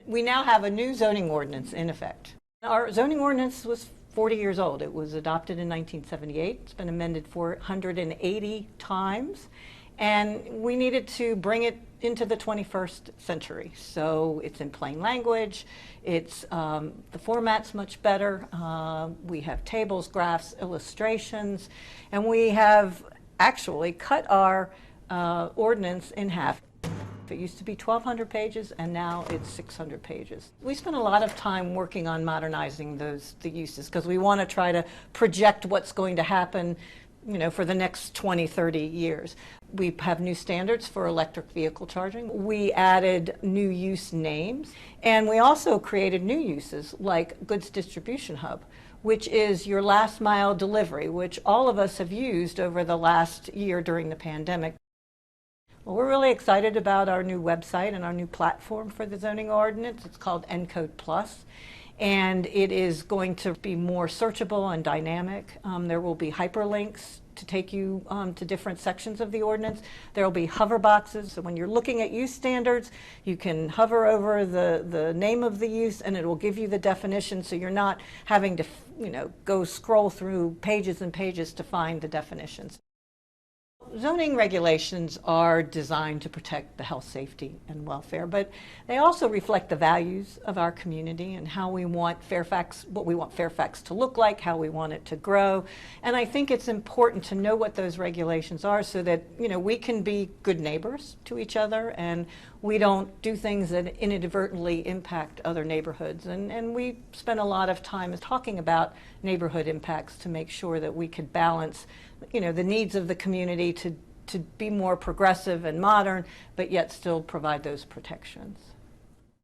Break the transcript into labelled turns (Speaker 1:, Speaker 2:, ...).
Speaker 1: We now have a new zoning ordinance in effect. Our zoning ordinance was 40 years old. It was adopted in 1978. It's been amended 480 times. And we needed to bring it into the 21st century. So it's in plain language. It's, the format's much better. We have tables, graphs, illustrations, and we have actually cut our ordinance in half. It used to be 1,200 pages, and now it's 600 pages. We spent a lot of time working on modernizing the uses because we want to try to project what's going to happen, you know, for the next 20, 30 years. We have new standards for electric vehicle charging. We added new use names, and we also created new uses like goods distribution hub, which is your last mile delivery, which all of us have used over the last year during the pandemic. Well, we're really excited about our new website and our new platform for the zoning ordinance. It's called Encode Plus, and it is going to be more searchable and dynamic. There will be hyperlinks to take you to different sections of the ordinance. There will be hover boxes, so when you're looking at use standards, you can hover over the name of the use and it will give you the definition, so you're not having to, you know, go scroll through pages and pages to find the definitions. Zoning regulations are designed to protect the health, safety, and welfare, but they also reflect the values of our community and how we want Fairfax, what we want Fairfax to look like, how we want it to grow. And I think it's important to know what those regulations are so that, you know, we can be good neighbors to each other and we don't do things that inadvertently impact other neighborhoods. And we spent a lot of time talking about neighborhood impacts to make sure that we could balance, you know, the needs of the community to be more progressive and modern, but yet still provide those protections.